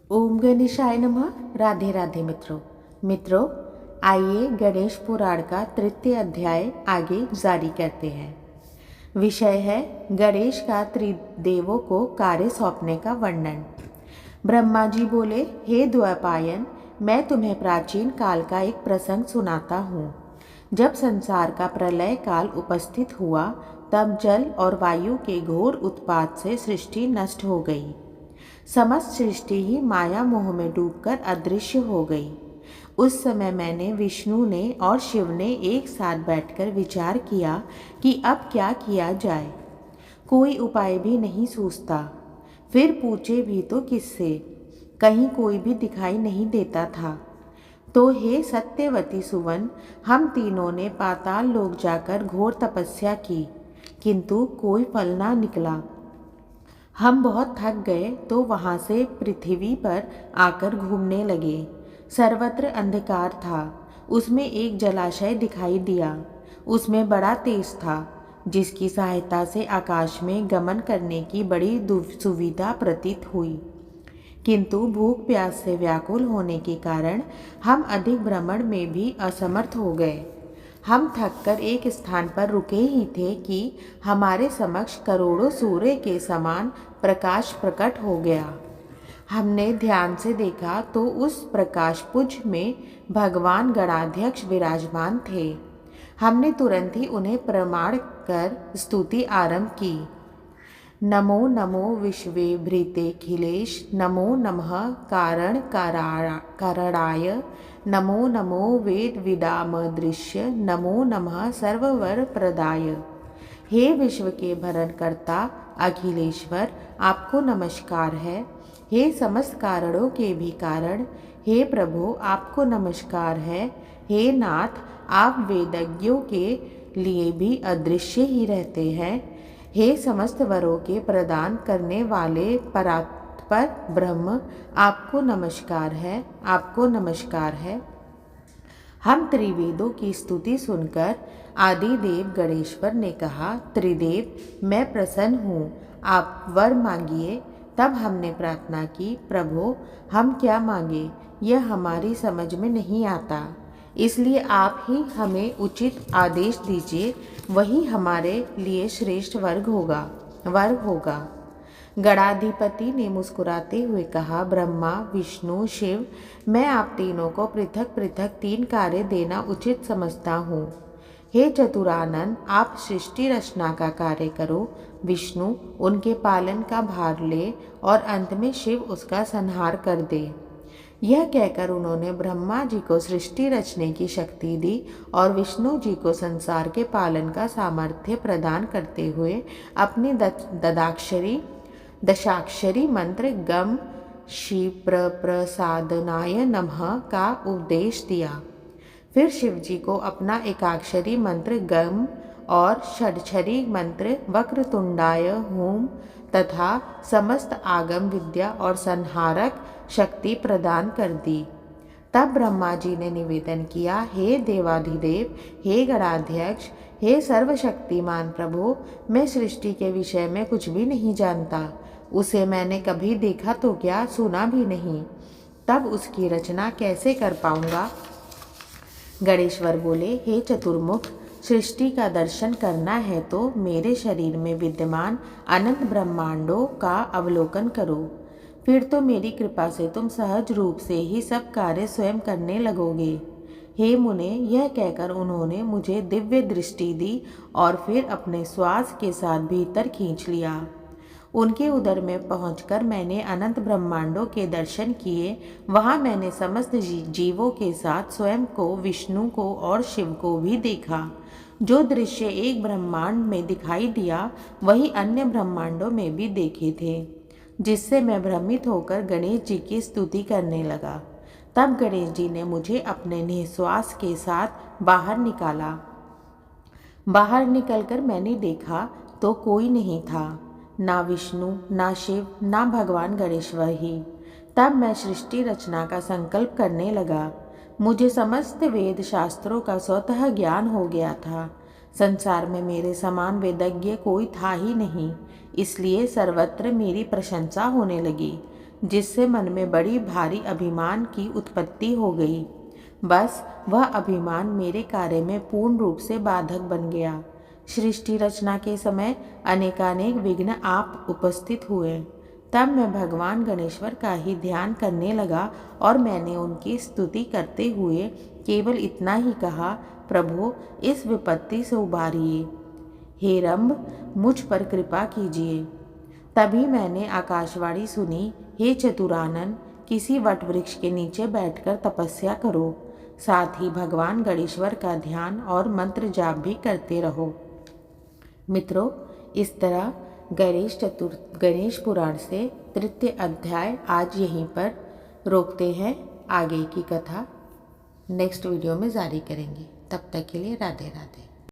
ओम गणेशाय नमः। राधे राधे मित्रों, आइए गणेश पुराण का तृतीय अध्याय आगे जारी करते हैं। विषय है गणेश का त्रिदेवों को कार्य सौंपने का वर्णन। ब्रह्मा जी बोले, हे द्वैपायन, मैं तुम्हें प्राचीन काल का एक प्रसंग सुनाता हूँ। जब संसार का प्रलय काल उपस्थित हुआ, तब जल और वायु के घोर उत्पात से सृष्टि नष्ट हो गई। समस्त सृष्टि ही माया मोह में डूबकर अदृश्य हो गई। उस समय मैंने, विष्णु ने और शिव ने एक साथ बैठकर विचार किया कि अब क्या किया जाए। कोई उपाय भी नहीं सूझता। फिर पूछे भी तो किससे? कहीं कोई भी दिखाई नहीं देता था। तो हे सत्यवती सुवन, हम तीनों ने पाताल लोक जाकर घोर तपस्या की, किंतु कोई फल ना निकला। हम बहुत थक गए तो वहाँ से पृथ्वी पर आकर घूमने लगे। सर्वत्र अंधकार था। उसमें एक जलाशय दिखाई दिया। उसमें बड़ा तेज था, जिसकी सहायता से आकाश में गमन करने की बड़ी सुविधा प्रतीत हुई। किंतु भूख प्यास से व्याकुल होने के कारण हम अधिक भ्रमण में भी असमर्थ हो गए। हम थककर एक स्थान पर रुके ही थे कि हमारे समक्ष करोड़ों सूर्य के समान प्रकाश प्रकट हो गया। हमने ध्यान से देखा तो उस प्रकाशपुंज में भगवान गणाध्यक्ष विराजमान थे। हमने तुरंत ही उन्हें प्रणाम कर स्तुति आरंभ की। नमो नमो विश्वेभृतेऽखिलेश, नमो नमः कारणाय, नमो नमो वेदविदामदृश्य, नमो नमः सर्ववरप्रदाय। हे विश्व के भरणकर्ता अखिलेश्वर, आपको नमस्कार है। हे समस्त कारणों के भी कारण, हे प्रभु, आपको नमस्कार है। हे नाथ, आप वेदज्ञों के लिए भी अदृश्य ही रहते हैं। हे समस्त वरों के प्रदान करने वाले परात्पर ब्रह्म, आपको नमस्कार है, आपको नमस्कार है। हम त्रिवेदों की स्तुति सुनकर आदिदेव गणेश्वर ने कहा, त्रिदेव, मैं प्रसन्न हूँ, आप वर मांगिए। तब हमने प्रार्थना की, प्रभु, हम क्या मांगे यह हमारी समझ में नहीं आता, इसलिए आप ही हमें उचित आदेश दीजिए, वही हमारे लिए श्रेष्ठ वर होगा। गणाधिपति ने मुस्कुराते हुए कहा, ब्रह्मा, विष्णु, शिव, मैं आप तीनों को पृथक पृथक 3 कार्य देना उचित समझता हूँ। हे चतुरानन, आप सृष्टि रचना का कार्य करो, विष्णु उनके पालन का भार ले और अंत में शिव उसका संहार कर दे। यह कहकर उन्होंने ब्रह्मा जी को सृष्टि रचने की शक्ति दी और विष्णु जी को संसार के पालन का सामर्थ्य प्रदान करते हुए अपने दशाक्षरी मंत्र गम क्षिप्रसादनाय नमः का उपदेश दिया। फिर शिव जी को अपना एकाक्षरी मंत्र गम और षडक्षरी मंत्र वक्रतुंडाय हुम तथा समस्त आगम विद्या और संहारक शक्ति प्रदान कर दी। तब ब्रह्मा जी ने निवेदन किया, हे देवाधिदेव, हे गणाध्यक्ष, हे सर्वशक्तिमान प्रभु, मैं सृष्टि के विषय में कुछ भी नहीं जानता। उसे मैंने कभी देखा तो क्या, सुना भी नहीं, तब उसकी रचना कैसे कर पाऊंगा। गणेश्वर बोले, हे चतुर्मुख, सृष्टि का दर्शन करना है तो मेरे शरीर में विद्यमान अनंत ब्रह्मांडों का अवलोकन करो। फिर तो मेरी कृपा से तुम सहज रूप से ही सब कार्य स्वयं करने लगोगे। हे मुने, यह कहकर उन्होंने मुझे दिव्य दृष्टि दी और फिर अपने श्वास के साथ भीतर खींच लिया। उनके उदर में पहुंचकर मैंने अनंत ब्रह्मांडों के दर्शन किए। वहां मैंने समस्त जीवों के साथ स्वयं को, विष्णु को और शिव को भी देखा। जो दृश्य एक ब्रह्मांड में दिखाई दिया, वही अन्य ब्रह्मांडों में भी देखे थे, जिससे मैं भ्रमित होकर गणेश जी की स्तुति करने लगा। तब गणेश जी ने मुझे अपने निःश्वास के साथ बाहर निकाला। बाहर निकलकर मैंने देखा तो कोई नहीं था, ना विष्णु, ना शिव, ना भगवान गणेश्वर ही। तब मैं सृष्टि रचना का संकल्प करने लगा। मुझे समस्त वेद शास्त्रों का स्वतः ज्ञान हो गया था। संसार में मेरे समान वेदज्ञ कोई था ही नहीं, इसलिए सर्वत्र मेरी प्रशंसा होने लगी। जिससे मन में बड़ी भारी अभिमान की उत्पत्ति हो गई। बस वह अभिमान मेरे कार्य में पूर्ण रूप से बाधक बन गया। सृष्टि रचना के समय अनेकानेक विघ्न आप उपस्थित हुए। तब मैं भगवान गणेश्वर का ही ध्यान करने लगा और मैंने उनकी स्तुति करते हुए केवल इतना ही कहा, प्रभु इस विपत्ति से उबारिए, हे रंभ मुझ पर कृपा कीजिए। तभी मैंने आकाशवाणी सुनी, हे चतुरानन किसी वट वृक्ष के नीचे बैठकर तपस्या करो, साथ ही भगवान गणेश्वर का ध्यान और मंत्र जाप भी करते रहो। मित्रों, इस तरह गणेश पुराण से तृतीय अध्याय आज यहीं पर रोकते हैं। आगे की कथा नेक्स्ट वीडियो में जारी करेंगे। तब तक के लिए राधे राधे।